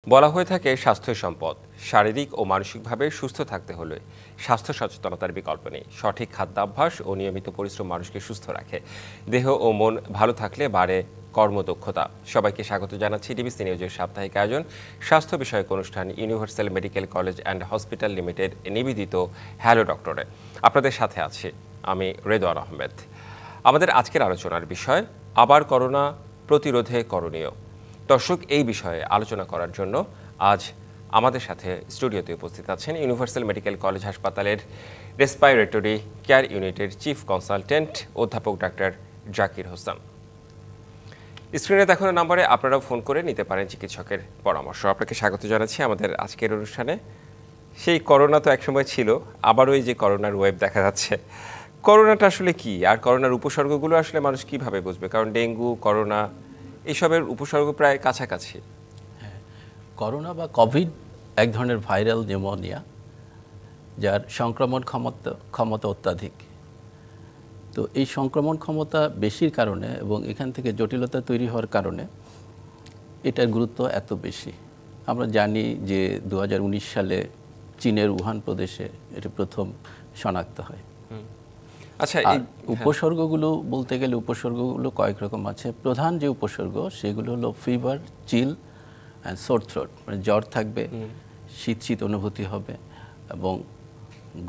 বলা হয়ে থাকে স্বাস্থ্য সম্পদ। শারীরিক ও মানসিকভাবে সুস্থ থাকতে হলে স্বাস্থ্য সচেতনতার বিকল্প নেই। সঠিক খাদ্যাভ্যাস ও নিয়মিত পরিশ্রম মানুষকে সুস্থ রাখে। দেহ ও মন ভালো থাকলে বাড়ে কর্মদক্ষতা। সবাইকে স্বাগত জানাচ্ছি ডিবিসি নিউজের সাপ্তাহিক আয়োজন স্বাস্থ্য বিষয়ক অনুষ্ঠান universal medical college and hospital limited নিবেদিত হ্যালো ডক্টরে। আপনাদের সাথে আছি আমি রেদওয়ান আহমেদ। আমাদের আজকের আলোচনার বিষয় আবার করোনা প্রতিরোধে করণীয়। দর্শক, এই বিষয়ে আলোচনা করার জন্য আজ আমাদের সাথে স্টুডিওতে উপস্থিত আছেন ইউনিভার্সাল মেডিকেল কলেজ হাসপাতালের রেসপাইরেটরি কেয়ার ইউনিটের চিফ কনসালটেন্ট অধ্যাপক ডাক্তার জাকির হোসেন। স্ক্রিনে দেখানো নম্বরে আপনারাও ফোন করে নিতে পারেন চিকিৎসকের পরামর্শ। আপনাকে স্বাগত জানাচ্ছি আমাদের আজকের অনুষ্ঠানে। সেই করোনা তো একসময় ছিল, আবারও এই যে করোনার ওয়েব দেখা যাচ্ছে। করোনাটা আসলে কি, আর করোনার উপসর্গগুলো আসলে মানুষ কিভাবে বুঝবে? কারণ ডেঙ্গু, করোনা এইসবের উপসর্গ প্রায় কাছাকাছি। করোনা বা কোভিড এক ধরনের ভাইরাল নিউমোনিয়া, যার সংক্রমণ ক্ষমতা অত্যাধিক। তো এই সংক্রমণ ক্ষমতা বেশির কারণে এবং এখান থেকে জটিলতা তৈরি হওয়ার কারণে এটার গুরুত্ব এত বেশি। আমরা জানি যে 2019 সালে চীনের উহান প্রদেশে এটা প্রথম শনাক্ত হয়। আচ্ছা, উপসর্গগুলো বলতে গেলে উপসর্গগুলো কয়েক রকম আছে। প্রধান যে উপসর্গ সেগুলো হলো fever, chill and sore throat, মানে জ্বর থাকবে, শীত শীত অনুভূতি হবে এবং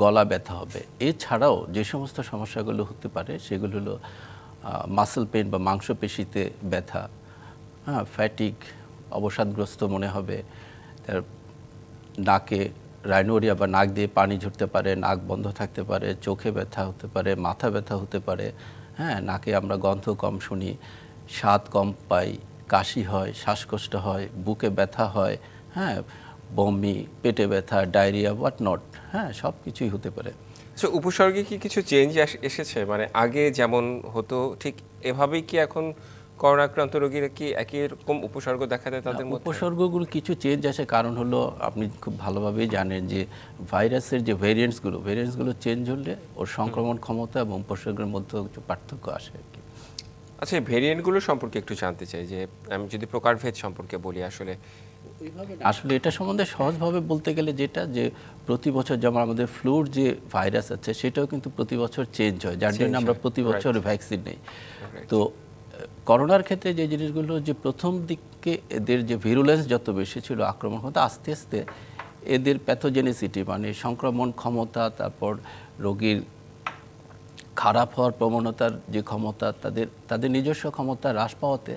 গলা ব্যথা হবে। এছাড়াও যে সমস্ত সমস্যাগুলো হতে পারে সেগুলো হলো মাসল পেন বা মাংসপেশিতে ব্যথা, ফ্যাটিক, অবসাদগ্রস্ত মনে হবে, তার নাকে রাইনোরিয়া বা নাক দিয়ে পানি ঝরতে পারে, নাক বন্ধ থাকতে পারে, চোখে ব্যথা হতে পারে, মাথা ব্যথা হতে পারে, নাকে আমরা গন্ধ কম শুনি, স্বাদ কম পাই, কাশি হয়, শ্বাসকষ্ট হয়, বুকে ব্যথা হয়, বমি, পেটে ব্যথা, ডায়রিয়া, হোয়াট নট, সব কিছুই হতে পারে। আচ্ছা, উপসর্গে কি কিছু চেঞ্জ এসেছে? মানে আগে যেমন হতো ঠিক এভাবেই কি এখন করোনা আক্রান্ত রোগীরা কি একই রকম উপসর্গ দেখা দেয় তাদের মধ্যে? উপসর্গগুলো কিছু চেঞ্জ আসে, কারণ হলো আপনি খুব ভালোভাবেই জানেন যে ভাইরাসের যে ভেরিয়েন্টসগুলো চেঞ্জ হলে ওর সংক্রমণ ক্ষমতা এবং উপসর্গের মধ্যে কিছু পার্থক্য আসে আর কি। আচ্ছা, এই ভেরিয়েন্টগুলো সম্পর্কে একটু জানতে চাই, যে আমি যদি প্রকারভেদ সম্পর্কে বলি। আসলে এটা সম্বন্ধে সহজভাবে বলতে গেলে যেটা যে প্রতি বছর যেমন আমাদের ফ্লুর যে ভাইরাস আছে সেটাও কিন্তু প্রতি বছর চেঞ্জ হয়, যার জন্য আমরা প্রতি বছর ভ্যাকসিন নেই। তো করোনার ক্ষেত্রে যে জিনিসগুলো, যে প্রথম দিকে এদের যে ভিরুলেন্স যত বেশি ছিল, আক্রমণ ক্ষমতা, আস্তে আস্তে এদের প্যাথোজেনিসিটি মানে সংক্রমণ ক্ষমতা, তারপর রোগীর খারাপ হওয়ার প্রবণতার যে ক্ষমতা, তাদের নিজস্ব ক্ষমতা হ্রাস পাওয়াতে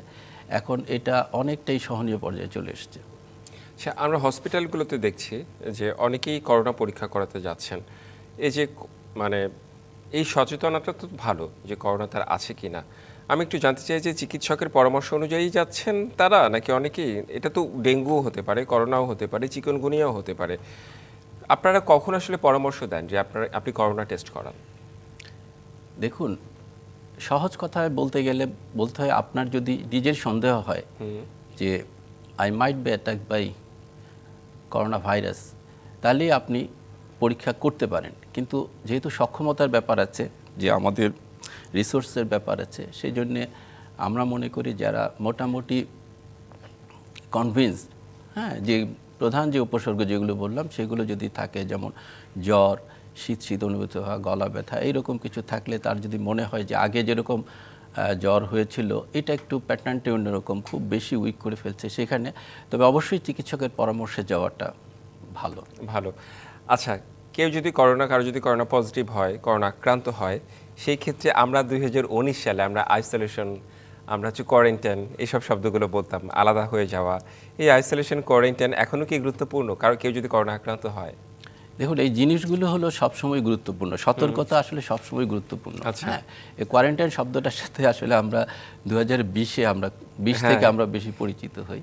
এখন এটা অনেকটাই সহনীয় পর্যায়ে চলে এসছে। আচ্ছা, আমরা হসপিটালগুলোতে দেখছি যে অনেকেই করোনা পরীক্ষা করাতে যাচ্ছেন। এই যে মানে এই সচেতনতা তো ভালো যে করোনা তার আছে কি না। আমি একটু জানতে চাই যে চিকিৎসকের পরামর্শ অনুযায়ী যাচ্ছেন তারা, নাকি অনেকেই, এটা তো ডেঙ্গুও হতে পারে, করোনাও হতে পারে, চিকনগুনিয়াও হতে পারে, আপনারা কখন আসলে পরামর্শ দেন যে আপনি করোনা টেস্ট করান? দেখুন, সহজ কথায় বলতে গেলে বলতে হয়, আপনার যদি নিজের সন্দেহ হয় যে I might be attack by corona virus, তাহলেই আপনি পরীক্ষা করতে পারেন। কিন্তু যেহেতু সক্ষমতার ব্যাপার আছে, যে আমাদের রিসোর্সের ব্যাপার আছে, সেই জন্যে আমরা মনে করি যারা মোটামুটি কনভিন্সড, যে প্রধান যে উপসর্গ যেগুলো বললাম সেগুলো যদি থাকে, যেমন জ্বর, শীত শীত অনুভূতি হওয়া, গলা ব্যথা, এইরকম কিছু থাকলে, তার যদি মনে হয় যে আগে যেরকম জ্বর হয়েছিল এটা একটু প্যাটার্নটি অন্যরকম, খুব বেশি উইক করে ফেলছে, সেখানে তবে অবশ্যই চিকিৎসকের পরামর্শে যাওয়াটা ভালো। আচ্ছা, কারো যদি করোনা পজিটিভ হয়, করোনা আক্রান্ত হয়, সেই ক্ষেত্রে আমরা 2019 সালে আমরা আইসোলেশন, আমরা হচ্ছে কোয়ারেন্টাইন, এইসব শব্দগুলো বলতাম, আলাদা হয়ে যাওয়া। এই আইসোলেশন, কোয়ারেন্টাইন এখনও কি গুরুত্বপূর্ণ কেউ যদি করোনা আক্রান্ত হয়? দেখুন, এই জিনিসগুলো হলো সবসময় গুরুত্বপূর্ণ, সতর্কতা আসলে সবসময় গুরুত্বপূর্ণ। আচ্ছা, এই কোয়ারেন্টাইন শব্দটার সাথে আসলে আমরা 2020 থেকে আমরা বেশি পরিচিত হই।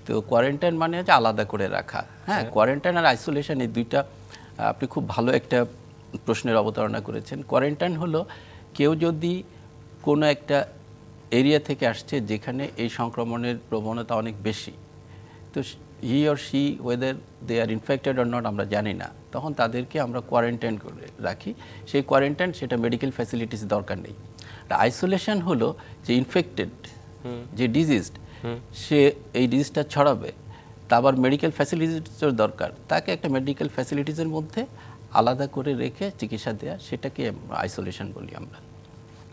তো কোয়ারেন্টাইন মানে হচ্ছে আলাদা করে রাখা। কোয়ারেন্টাইন আর আইসোলেশন, এই দুইটা, আপনি খুব ভালো একটা প্রশ্নের অবতারণা করেছেন। কোয়ারেন্টাইন হলো কেউ যদি কোনো একটা এরিয়া থেকে আসছে যেখানে এই সংক্রমণের প্রবণতা অনেক বেশি, তো he or she whether they are infected or not আমরা জানি না, তখন তাদেরকে আমরা কোয়ারেন্টাইন করে রাখি। সেই কোয়ারেন্টাইন, সেটা মেডিকেল ফ্যাসিলিটিস দরকার নেই। আইসোলেশন হলো যে ইনফেক্টেড, যে ডিজিজড, সে এই ডিজিজটা ছড়াবে, তা আবার মেডিকেল ফ্যাসিলিটিসের দরকার, তাকে একটা মেডিকেল ফ্যাসিলিটিসের মধ্যে আলাদা করে রেখে চিকিৎসা দেওয়া, সেটাকে আইসোলেশন বলি আমরা।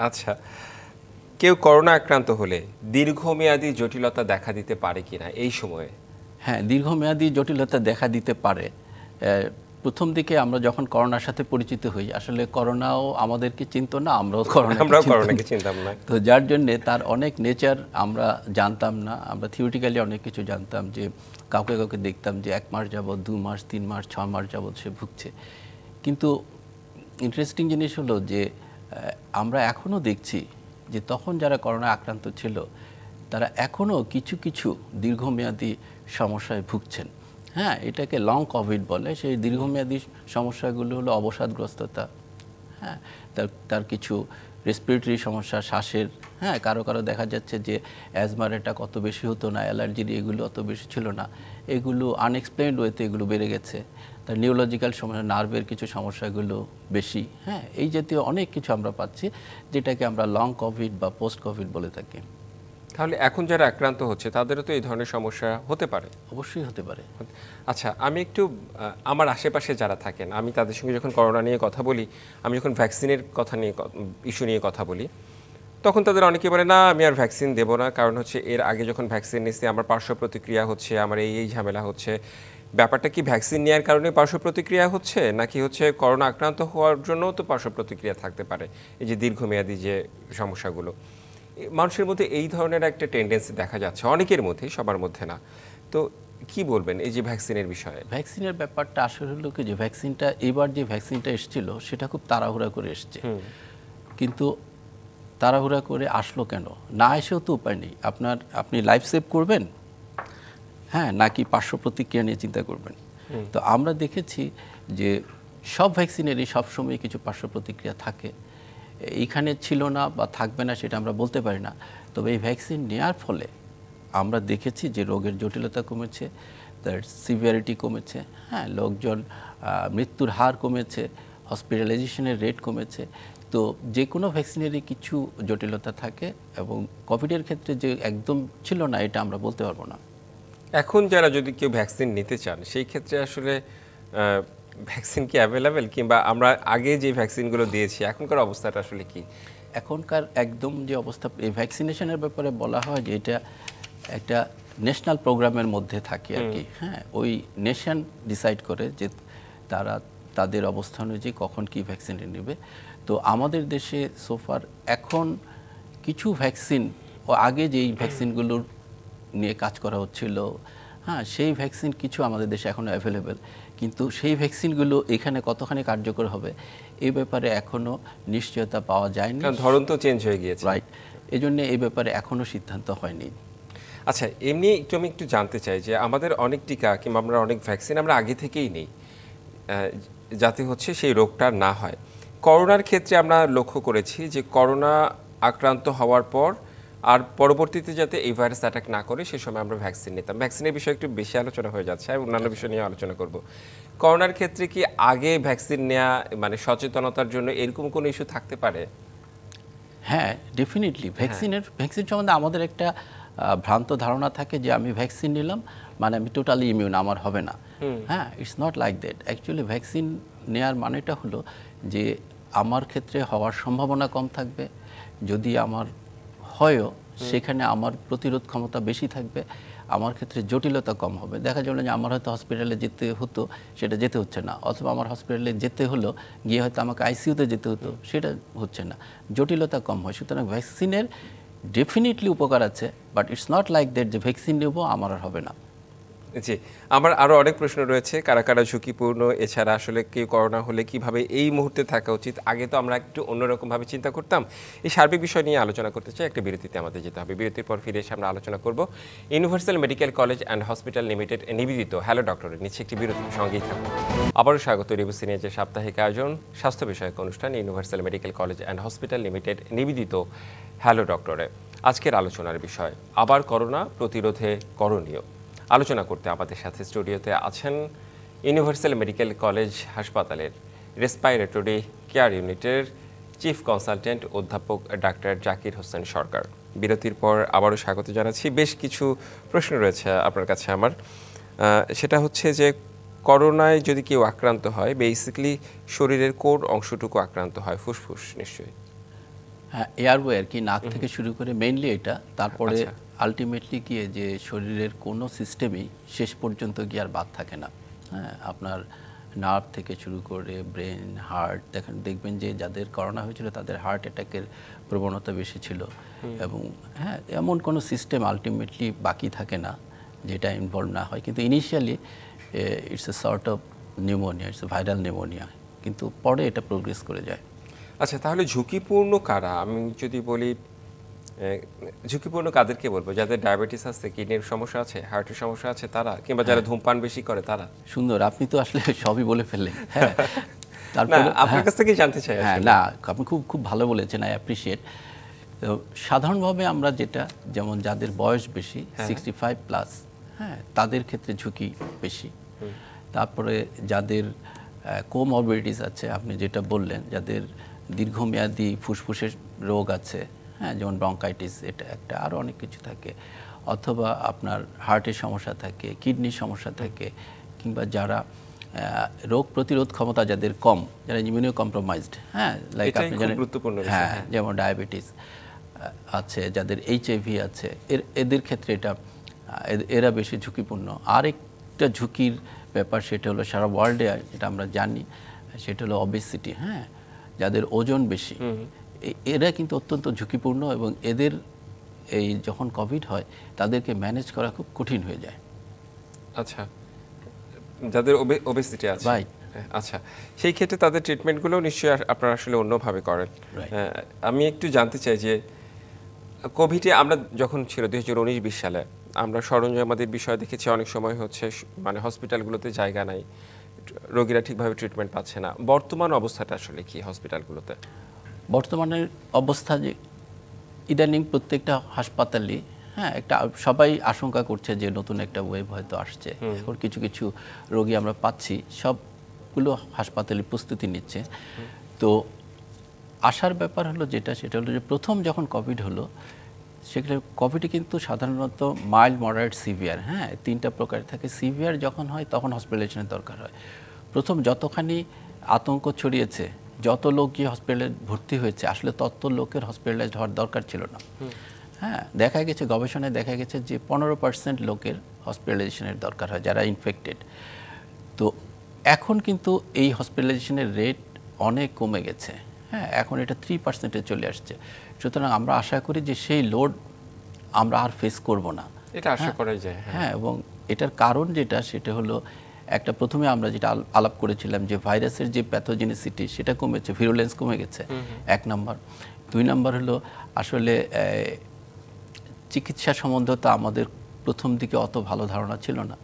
আচ্ছা, কেউ করোনা আক্রান্ত হলে দীর্ঘমেয়াদী জটিলতা দেখা দিতে পারে কিনা এই সময়ে? হ্যাঁ, দীর্ঘমেয়াদী জটিলতা দেখা দিতে পারে। প্রথম দিকে আমরা যখন করোনার সাথে পরিচিত হই, আসলে করোনাও আমাদেরকে চিনতো না, আমরাও করোনাকে চিনতাম না। তো যার জন্যে তার অনেক নেচার আমরা জানতাম না। আমরা থিওরিটিক্যালি অনেক কিছু জানতাম, যে কাউকে কাউকে দেখতাম যে 1 মাস যাবৎ, 2 মাস, 3 মাস, 6 মাস যাবৎ সে ভুগছে। কিন্তু ইন্টারেস্টিং জিনিস হলো যে আমরা এখনও দেখছি যে তখন যারা করোনা আক্রান্ত ছিল তারা এখনও কিছু কিছু দীর্ঘমেয়াদী সমস্যায় ভুগছেন। হ্যাঁ, এটাকে লং কোভিড বলে। সেই দীর্ঘমেয়াদী সমস্যাগুলো হলো অবসাদগ্রস্ততা, হ্যাঁ, তার কিছু রেসপিরেটরি সমস্যা, শ্বাসের, হ্যাঁ, কারো কারো দেখা যাচ্ছে যে অ্যাজমার এটা কত বেশি হতো না, অ্যালার্জির এগুলো অত বেশি ছিল না, এগুলো আনএক্সপ্লেইনড ওয়েতে এগুলো বেড়ে গেছে। তার নিউরোলজিক্যাল সমস্যা, নার্ভের কিছু সমস্যাগুলো বেশি, হ্যাঁ, এই জাতীয় অনেক কিছু আমরা পাচ্ছি, যেটাকে আমরা লং কোভিড বা পোস্ট কোভিড বলে থাকি। তাহলে এখন যারা আক্রান্ত হচ্ছে তাদেরও তো এই ধরনের সমস্যা হতে পারে? অবশ্যই হতে পারে। আচ্ছা, আমি একটু আমার আশেপাশে যারা থাকেন, আমি তাদের সঙ্গে যখন করোনা নিয়ে কথা বলি, আমি যখন ভ্যাকসিনের কথা নিয়ে ইস্যু নিয়ে কথা বলি, তখন তাদের অনেকে বলে না আমি আর ভ্যাকসিন দেবো না, কারণ হচ্ছে এর আগে যখন ভ্যাকসিন নিচ্ছি আমার পার্শ্ব প্রতিক্রিয়া হচ্ছে, আমার এই ঝামেলা হচ্ছে। ব্যাপারটা কি ভ্যাকসিন নেওয়ার কারণে পার্শ্ব প্রতিক্রিয়া হচ্ছে, নাকি হচ্ছে করোনা আক্রান্ত হওয়ার জন্যও তো পার্শ্ব প্রতিক্রিয়া থাকতে পারে? এই যে দীর্ঘমেয়াদী যে সমস্যাগুলো, মানুষের মধ্যে এই ধরনের একটা টেন্ডেন্সি দেখা যাচ্ছে, অনেকের মধ্যে, সবার মধ্যে না। তো কি বলবেন এই যে ভ্যাকসিনের বিষয়ে? ভ্যাকসিনের ব্যাপারটা আসলে হলো কি, যে ভ্যাকসিনটা এবার যে ভ্যাকসিনটা এসেছিল সেটা খুব তাড়াহুড়া করে এসছে। কিন্তু তাড়াহুড়া করে আসলো কেন? না এসেও তো উপায় নেই। আপনি লাইফ সেভ করবেন, হ্যাঁ, নাকি পার্শ্ব প্রতিক্রিয়া নিয়ে চিন্তা করবেন? তো আমরা দেখেছি যে সব ভ্যাকসিনেরই সবসময় কিছু পার্শ্ব প্রতিক্রিয়া থাকে। এইখানে ছিল না বা থাকবে না সেটা আমরা বলতে পারি না। তবে এই ভ্যাকসিন নেওয়ার ফলে আমরা দেখেছি যে রোগের জটিলতা কমেছে, তার সিভিয়ারিটি কমেছে, হ্যাঁ, লোকজন মৃত্যুর হার কমেছে, হসপিটালাইজেশনের রেট কমেছে। তো যে কোনো ভ্যাকসিনেরই কিছু জটিলতা থাকে, এবং কোভিডের ক্ষেত্রে যে একদম ছিল না এটা আমরা বলতে পারবো না। এখন যারা যদি কেউ ভ্যাকসিন নিতে চান, সেই ক্ষেত্রে আসলে ভ্যাকসিন কি অ্যাভেলেবেল, কিংবা আমরা আগে যে ভ্যাকসিনগুলো দিয়েছি এখনকার অবস্থাটা আসলে কি? এখনকার একদম যে অবস্থা, এই ভ্যাকসিনেশনের ব্যাপারে বলা হয় যে এটা একটা ন্যাশনাল প্রোগ্রামের মধ্যে থাকে আর কি, হ্যাঁ, ওই নেশন ডিসাইড করে যে তারা তাদের অবস্থা অনুযায়ী কখন কি ভ্যাকসিন নেবে। তো আমাদের দেশে সোফার এখন কিছু ভ্যাকসিন, আগে যেই ভ্যাকসিনগুলোর নিয়ে কাজ করা হচ্ছিল, হ্যাঁ, সেই ভ্যাকসিন কিছু আমাদের দেশে এখনও অ্যাভেলেবেল, কিন্তু সেই ভ্যাকসিনগুলো এখানে কতখানি কার্যকর হবে এই ব্যাপারে এখনও নিশ্চয়তা পাওয়া যায়নি। ধরন তো চেঞ্জ হয়ে গিয়েছে, রাইট, এই জন্য এই ব্যাপারে এখনও সিদ্ধান্ত হয়নি। আচ্ছা, এমনি আমি একটু জানতে চাই যে আমাদের অনেক টিকা কিংবা আমরা অনেক ভ্যাকসিন আমরা আগে থেকেই নেই, যাতে হচ্ছে সেই রোগটা না হয়। করোনার ক্ষেত্রে আমরা লক্ষ্য করেছি যে করোনা আক্রান্ত হওয়ার পর আর পরবর্তীতে যাতে এই ভাইরাস অ্যাটাক না করে সে সময় আমরা ভ্যাকসিন নিতাম। ভ্যাকসিনের বিষয়ে একটু বেশি আলোচনা হয়ে যাচ্ছে, আর অন্যান্য বিষয় নিয়ে আলোচনা করব। করোনার ক্ষেত্রে কি আগে ভ্যাকসিন নেওয়া, মানে সচেতনতার জন্য এরকম কোনো ইস্যু থাকতে পারে? হ্যাঁ, ডেফিনেটলি ভ্যাকসিন সম্বন্ধে আমাদের একটা ভ্রান্ত ধারণা থাকে যে আমি ভ্যাকসিন নিলাম মানে আমি টোটালি ইমিউন, আমার হবে না। হ্যাঁ, it's not like that. Actually vaccine নেওয়ার মানেটা হলো যে আমার ক্ষেত্রে হওয়ার সম্ভাবনা কম থাকবে, যদি আমার হয়ও সেখানে আমার প্রতিরোধ ক্ষমতা বেশি থাকবে, আমার ক্ষেত্রে জটিলতা কম হবে। দেখা যাবে যে আমার হয়তো হসপিটালে যেতে হতো, সেটা যেতে হচ্ছে না, অথবা আমার হসপিটালে যেতে হলো, গিয়ে হয়তো আমাকে আইসিইউতে যেতে হতো, সেটা হচ্ছে না, জটিলতা কম হয়। সুতরাং ভ্যাকসিনের ডেফিনেটলি উপকার আছে, but it's not like that যে ভ্যাকসিন নেব আমার আর হবে না। জি, আমার আরও অনেক প্রশ্ন রয়েছে। কারা কারা ঝুঁকিপূর্ণ, এছাড়া আসলে কেউ করোনা হলে কিভাবে এই মুহূর্তে থাকা উচিত, আগে তো আমরা একটু অন্যরকমভাবে চিন্তা করতাম, এই সার্বিক বিষয় নিয়ে আলোচনা করতে চাই। একটা বিরতিতে আমাদের যেতে হবে, বিরতির পর ফিরে এসে আমরা আলোচনা করব universal medical college and hospital limited নিবেদিত হ্যালো ডক্টরের নিচ্ছে একটি বিরতি। সঙ্গেই থাকুন। আবারও স্বাগত রিভিউ নিয়ে যে সাপ্তাহিক আয়োজন স্বাস্থ্য বিষয়ক অনুষ্ঠান universal medical college and hospital limited নিবেদিত হ্যালো ডক্টরে। আজকের আলোচনার বিষয় আবার করোনা প্রতিরোধে করণীয়। আলোচনা করতে আমাদের সাথে স্টুডিওতে আছেন ইউনিভার্সাল মেডিকেল কলেজ হাসপাতালের রেসপাইরেটরি কেয়ার ইউনিটের চিফ কনসালটেন্ট অধ্যাপক ডাক্তার জাকির হোসেন সরকার। বিরতির পর আবারও স্বাগত জানাচ্ছি। বেশ কিছু প্রশ্ন রয়েছে আপনার কাছে আমার। সেটা হচ্ছে যে করোনায় যদি কেউ আক্রান্ত হয় বেসিক্যালি শরীরের কোন অংশটুকু আক্রান্ত হয়? ফুসফুস নিশ্চয়ই। হ্যাঁ, এয়ারওয়ে আর কি, নাক থেকে শুরু করে মেইনলি এটা, তারপরে আচ্ছা। আলটিমেটলি গিয়ে যে শরীরের কোনো সিস্টেমই শেষ পর্যন্ত গিয়ে আর বাদ থাকে না। হ্যাঁ, আপনার নার্ভ থেকে শুরু করে ব্রেন, হার্ট, দেখবেন যে যাদের করোনা হয়েছিল তাদের হার্ট অ্যাটাকের প্রবণতা বেশি ছিল। এবং হ্যাঁ, এমন কোনো সিস্টেম আলটিমেটলি বাকি থাকে না যেটা ইনভলভ না হয়। কিন্তু initially it's a sort of pneumonia, it's a viral pneumonia, কিন্তু পরে এটা প্রোগ্রেস করে যায়। আচ্ছা, তাহলে ঝুঁকিপূর্ণ কারা? আমি যদি বলি ঝুঁকিপূর্ণ কাদেরকে বলবো? যাদের ডায়াবেটিস আছে, কিডনির সমস্যা আছে, হার্টের সমস্যা আছে তারা, কিংবা যারা ধূমপান বেশি করে তারা? সুন্দর, আপনি তো আসলে সবই বলে ফেললেন। হ্যাঁ, না, তারপরে আপনার কাছ থেকে জানতে চাই হ্যাঁ, আসলে। না, আপনি খুব খুব ভালো বলেছেন, আই অ্যাপ্রিশিয়েট। তো সাধারণভাবে আমরা যেটা, যেমন যাদের বয়স বেশি 65+, হ্যাঁ, তাদের ক্ষেত্রে ঝুঁকি বেশি। তারপরে যাদের কোমরবিডিটিস আছে, আপনি যেটা বললেন, যাদের দীর্ঘমেয়াদী ফুসফুসের রোগ আছে, হ্যাঁ, যেমন ব্রঙ্কাইটিস, এটা একটা, আরও অনেক কিছু থাকে, অথবা আপনার হার্টের সমস্যা থাকে, কিডনির সমস্যা থাকে, কিংবা যারা রোগ প্রতিরোধ ক্ষমতা যাদের কম, যারা ইমিউনো কম্প্রোমাইজড, হ্যাঁ, লাইক আপনি জানেন, গুরুত্বপূর্ণ বিষয়। হ্যাঁ, যেমন ডায়াবেটিস আছে, যাদের এইচআইভি আছে, এদের ক্ষেত্রে এটা এরা বেশি ঝুঁকিপূর্ণ। আরেকটা ঝুঁকির ব্যাপার, সেটা হলো সারা ওয়ার্ল্ডে যেটা আমরা জানি, সেটা হলো অবেসিটি। হ্যাঁ, যাদের ওজন বেশি, এরা কিন্তু অত্যন্ত ঝুঁকিপূর্ণ, এবং এদের এই যখন কোভিড হয় তাদেরকে ম্যানেজ করা খুব কঠিন হয়ে যায়। আচ্ছা, যাদের ওবেসিটি আছে, রাইট। আচ্ছা, সেই ক্ষেত্রে তাদের ট্রিটমেন্টগুলো নিশ্চয়ই আপনারা আসলে অন্যভাবে করেন। আমি একটু জানতে চাই যে কোভিডে আমরা যখন ছিল 2019-20 সালে, আমরা সরঞ্জামাদির বিষয় দেখেছি অনেক সময় হচ্ছে মানে হসপিটালগুলোতে জায়গা নাই, রোগীরা ঠিকভাবে ট্রিটমেন্ট পাচ্ছে না। বর্তমান অবস্থাটা আসলে কি হসপিটালগুলোতে? বর্তমানের অবস্থা যে ইদানিং প্রত্যেকটা হাসপাতালে, হ্যাঁ, একটা সবাই আশঙ্কা করছে যে নতুন একটা ওয়েভ হয়তো আসছে। এখন কিছু কিছু রোগী আমরা পাচ্ছি, সবগুলো হাসপাতালে প্রস্তুতি নিচ্ছে। তো আসার ব্যাপার হলো যেটা, সেটা হলো যে প্রথম যখন কোভিড হলো, সেখানে কোভিডে কিন্তু সাধারণত মাইল্ড, মডারেট, সিভিয়ার, হ্যাঁ, তিনটা প্রকার থাকে। সিভিয়ার যখন হয় তখন হসপিটালাইজেশনের দরকার হয়। প্রথম যতখানি আতঙ্ক ছড়িয়েছে, যত লোক গিয়ে হসপিটালে ভর্তি হয়েছে, আসলে তত লোকের হসপিটালাইজড হওয়ার দরকার ছিল না। হ্যাঁ, দেখা গেছে, গবেষণায় দেখা গেছে যে 15% লোকের হসপিটালাইজেশনের দরকার হয় যারা ইনফেক্টেড। তো এখন কিন্তু এই হসপিটালাইজেশনের রেট অনেক কমে গেছে। হ্যাঁ, এখন এটা 3%-এ চলে আসছে। সুতরাং আমরা আশা করি যে সেই লোড আমরা আর ফেস করব না। এটা আশা করাই যায়। হ্যাঁ, এবং এটার কারণ যেটা, সেটা হলো একটা, প্রথমে আমরা যেটা আলাপ করেছিলাম যে ভাইরাসের যে প্যাথোজেনিসিটি সেটা কমেছে, ভিরুলেন্স কমে গেছে, 1 নম্বর। 2 নম্বর হলো আসলে চিকিৎসা সম্বন্ধে তো আমাদের প্রথম দিকে অত ভালো ধারণা ছিল না,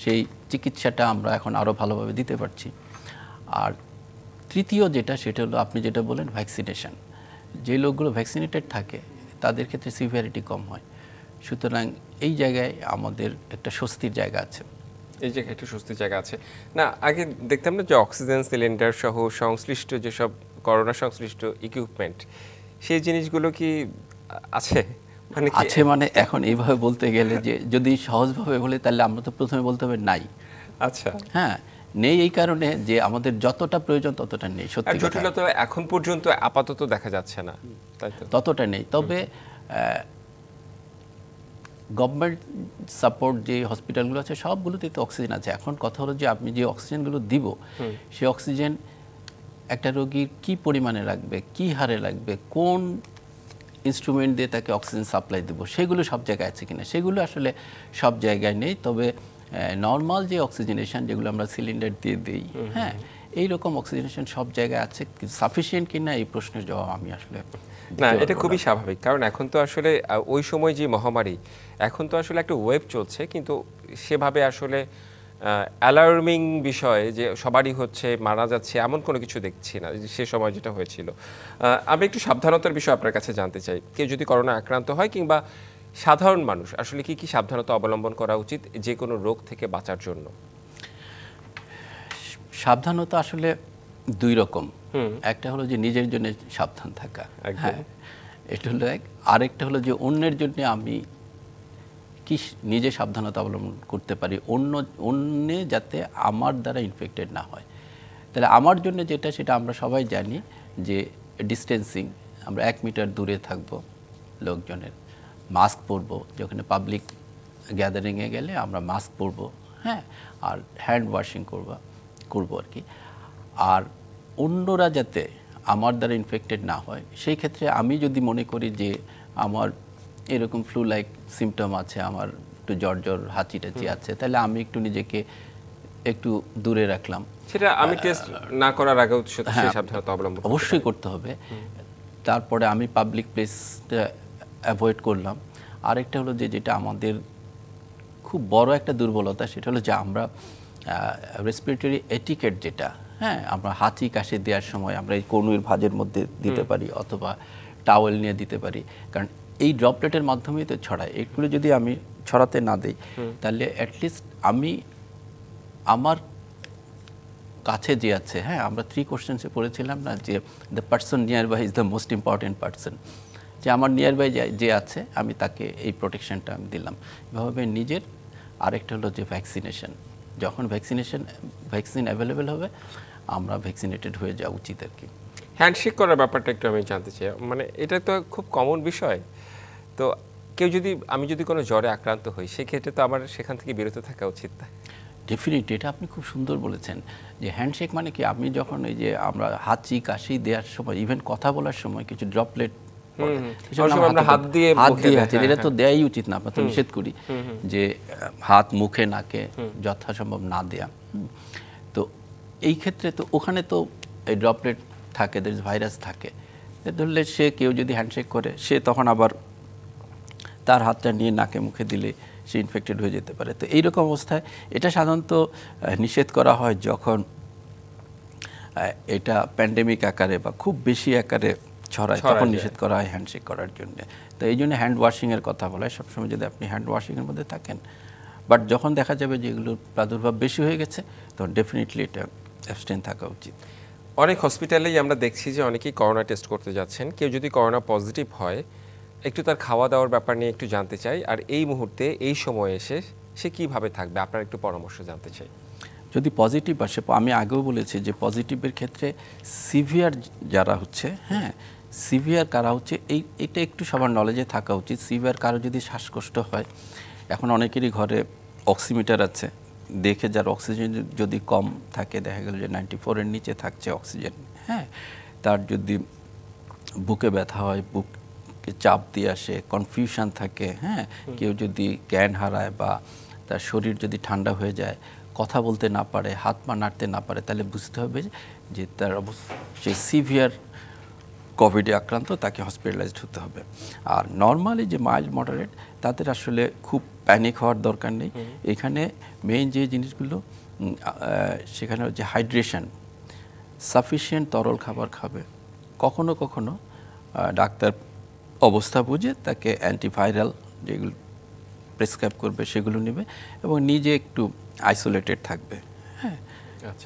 সেই চিকিৎসাটা আমরা এখন আরও ভালোভাবে দিতে পারছি। আর তৃতীয় যেটা, সেটা হলো আপনি যেটা বলেন, ভ্যাকসিনেশন। যে লোকগুলো ভ্যাকসিনেটেড থাকে তাদের ক্ষেত্রে সিভিয়ারিটি কম হয়। সুতরাং এই জায়গায় আমাদের একটা স্বস্তির জায়গা আছে। এই জায়গায় একটু স্বস্তির জায়গা আছে। না, আগে দেখতাম না যে অক্সিজেন সিলিন্ডার সহ সংশ্লিষ্ট যেসব করোনা সংশ্লিষ্ট ইকুইপমেন্ট, সেই জিনিসগুলো কি আছে? মানে আছে মানে এখন এইভাবে বলতে গেলে, যে যদি সহজভাবে বলে তাহলে আমরা তো প্রথমে বলতে হবে নাই। আচ্ছা, হ্যাঁ, নেই এই কারণে যে আমাদের যতটা প্রয়োজন ততটা নেই। সত্যি কথা, জটিলতা এখন পর্যন্ত আপাতত দেখা যাচ্ছে না, তাই তো? ততটা নেই। তবে গভর্নমেন্ট সাপোর্ট যে হসপিটালগুলো আছে সবগুলোতেই তো অক্সিজেন আছে। এখন কথা হলো যে আপনি যে অক্সিজেনগুলো দিব, সেই অক্সিজেন একটা রোগীর কি পরিমাণে লাগবে, কি হারে লাগবে, কোন ইনস্ট্রুমেন্ট দিয়ে তাকে অক্সিজেন সাপ্লাই দেবো, সেগুলো সব জায়গায় আছে কিনা, সেগুলো আসলে সব জায়গায় নেই। তবে নর্মাল যে অক্সিজেনেশন, যেগুলো আমরা সিলিন্ডার দিয়ে দিই, হ্যাঁ, এইরকম অক্সিজেনেশন সব জায়গায় আছে। সাফিসিয়েন্ট কিনা এই প্রশ্নের জবাব আমি আসলে না, এটা খুবই স্বাভাবিক। কারণ এখন তো আসলে ওই সময় যে মহামারী, এখন তো আসলে একটা ওয়েভ চলছে, কিন্তু সেভাবে আসলে অ্যালার্মিং বিষয় যে সবারই হচ্ছে, মারা যাচ্ছে, এমন কোনো কিছু দেখছি না সে সময় যেটা হয়েছিল। আমি একটু সাবধানতার বিষয় আপনার কাছে জানতে চাই। কেউ যদি করোনা আক্রান্ত হয়, কিংবা সাধারণ মানুষ আসলে কি কি সাবধানতা অবলম্বন করা উচিত যে কোনো রোগ থেকে বাঁচার জন্য? সাবধানতা আসলে 2 রকম। একটা হলো যে নিজের জন্য সাবধান থাকা, হ্যাঁ, এটা হলো এক। আরেকটা হলো যে অন্যের জন্য আমি নিজে সাবধানতা অবলম্বন করতে পারি অন্যে যাতে আমার দ্বারা ইনফেক্টেড না হয়। তাহলে আমার জন্য যেটা, সেটা আমরা সবাই জানি যে ডিস্টেন্সিং, আমরা 1 মিটার দূরে থাকব লোকজনের, মাস্ক পরবো, যখন পাবলিক গ্যাদারিংয়ে গেলে আমরা মাস্ক পরবো, হ্যাঁ, আর হ্যান্ড ওয়াশিং করবো আর কি। আর অন্যরা যাতে আমার দ্বারা ইনফেক্টেড না হয়, সেই ক্ষেত্রে আমি যদি মনে করি যে আমার এরকম ফ্লু লাইক সিমটম আছে, আমার একটু জ্বর হাঁচি টাচি আছে, তাহলে আমি একটু নিজেকে একটু দূরে রাখলাম। সেটা আমি টেস্ট না করার আগেও সেই সাবধানতা অবলম্বন অবশ্যই করতে হবে। তারপরে আমি পাবলিক প্লেসটা অ্যাভয়েড করলাম। আরেকটা হলো যে যেটা আমাদের খুব বড় একটা দুর্বলতা, সেটা হলো যে আমরা রেসপিরেটরি এটিকেট যেটা, হ্যাঁ, আমরা হাঁচি কাশি দেওয়ার সময় আমরা এই কনুইয়ের ভাঁজের মধ্যে দিতে পারি অথবা টাওয়েল নিয়ে দিতে পারি, কারণ এই ড্রপলেটের মাধ্যমেই তো ছড়ায়। এগুলো যদি আমি ছড়াতে না দিই, তাহলে অ্যাটলিস্ট আমি আমার কাছে যে আছে, হ্যাঁ, আমরা 3 কোশ্চেন্সে পড়েছিলাম না যে the person near by is the most important person, যে আমার নিয়ার বাই যে আছে আমি তাকে এই প্রোটেকশনটা আমি দিলাম। এভাবে নিজের। আরেকটা হলো যে ভ্যাকসিনেশন, যখন ভ্যাকসিন অ্যাভেলেবেল হবে আমরা ভ্যাকসিনেটেড হয়ে যাওয়া উচিত আর কি। হ্যান্ডশেক করার ব্যাপারটা একটু আমি জানতে চাই, মানে এটা তো খুব কমন বিষয়। তো আমি যদি কোনো জ্বরে আক্রান্ত হই, সেক্ষেত্রে তো আমার সেখান থেকে বিরত থাকা উচিত না? ডেফিনেটলি, এটা আপনি খুব সুন্দর বলেছেন যে হ্যান্ডশেক মানে কি, আমি যখন এই যে আমরা হাঁচি কাশি দেওয়ার সময়, ইভেন কথা বলার সময় কিছু ড্রপলেট হাত দিয়ে এটা তো দেয়াই উচিত না, আমরা তো নিষেধ করি যে হাত মুখে নাকে যথাসম্ভব না দেয়া। তো এই ক্ষেত্রে তো ওখানে তো এই ড্রপলেট থাকে, ভাইরাস থাকে, ধরলে সে কেউ যদি হ্যান্ডশেক করে, সে তখন আবার তার হাতটা নিয়ে নাকে মুখে দিলে সে ইনফেক্টেড হয়ে যেতে পারে। তো এইরকম অবস্থায় এটা সাধারণত নিষেধ করা হয় যখন এটা প্যান্ডেমিক আকারে বা খুব বেশি আকারে ছড়ায়, তখন নিষেধ করা হয় হ্যান্ডশেক করার জন্য। তো এই জন্য হ্যান্ড ওয়াশিংয়ের কথা বলা হয় সবসময়, যদি আপনি হ্যান্ড ওয়াশিংয়ের মধ্যে থাকেন। বাট যখন দেখা যাবে যে এগুলোর প্রাদুর্ভাব বেশি হয়ে গেছে, তখন ডেফিনেটলি এটা অ্যাবস্টেইন থাকা উচিত। অনেক হসপিটালেই আমরা দেখছি যে অনেকেই করোনা টেস্ট করতে যাচ্ছেন। কেউ যদি করোনা পজিটিভ হয়, একটু তার খাওয়া দাওয়ার ব্যাপার নিয়ে একটু জানতে চাই, আর এই মুহূর্তে এই সময়ে এসে সে কিভাবে থাকবে, আপনার একটু পরামর্শ জানতে চাই। যদি পজিটিভ আসে, আমি আগেও বলেছি যে পজিটিভের ক্ষেত্রে সিভিয়ার যারা হচ্ছে, হ্যাঁ, সিভিয়ার কারা হচ্ছে, এটা একটু সবার নলেজে থাকা উচিত। সিভিয়ার কারো যদি শ্বাসকষ্ট হয়, এখন অনেকেরই ঘরে অক্সিমিটার আছে, দেখে যার অক্সিজেন যদি কম থাকে, দেখা গেল যে 94-এর নিচে থাকছে অক্সিজেন, হ্যাঁ, তার যদি বুকে ব্যথা হয়, বুকে চাপ দিয়ে আসে, কনফিউশন থাকে, হ্যাঁ, কেউ যদি জ্ঞান হারায় বা তার শরীর যদি ঠান্ডা হয়ে যায়, কথা বলতে না পারে, হাত পা নাড়তে না পারে, তাহলে বুঝতে হবে যে তার সে সিভিয়ার কোভিডে আক্রান্ত, তাকে হসপিটালাইজড হতে হবে। আর নর্মালি যে মাইল্ড মডারেট, তাদের আসলে খুব প্যানিক হওয়ার দরকার নেই। এখানে মেইন যে জিনিসগুলো, সেখানে হচ্ছে হাইড্রেশন, সাফিসিয়েন্ট তরল খাবার খাবে, কখনো কখনো ডাক্তার অবস্থা বুঝে তাকে অ্যান্টিভাইরাল যেগুলো প্রেসক্রাইব করবে সেগুলো নেবে, এবং নিজে একটু আইসোলেটেড থাকবে, হ্যাঁ।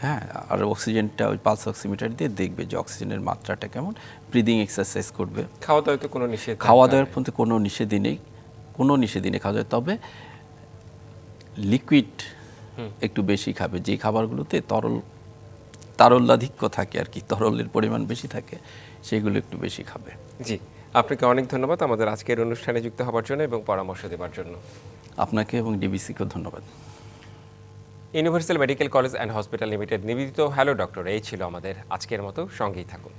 হ্যাঁ, আর অক্সিজেনটা ওই পালস অক্সিমিটার দিয়ে দেখবে যে অক্সিজেনের মাত্রাটা কেমন, ব্রিদিং এক্সারসাইজ করবে। খাওয়া দাওয়াতে কোনো নিষেধ, খাওয়া দাওয়ার মধ্যে কোনো নিষেধই নেই, কোনো নিষেধই নেই খাওয়া দাওয়া, তবে লিকুইড একটু বেশি খাবে, যে খাবারগুলোতে তারল্যাধিক্য থাকে আর কি, তরলের পরিমাণ বেশি থাকে, সেগুলো একটু বেশি খাবে। জি, আপনাকে অনেক ধন্যবাদ আমাদের আজকের অনুষ্ঠানে যুক্ত হওয়ার জন্য এবং পরামর্শ দেওয়ার জন্য। আপনাকে এবং ডিবিসিকেও ধন্যবাদ। Universal medical college and hospital limited নিবেদিত হ্যালো ডক্টর, এই ছিল আমাদের আজকের মতো। সঙ্গেই থাকুন।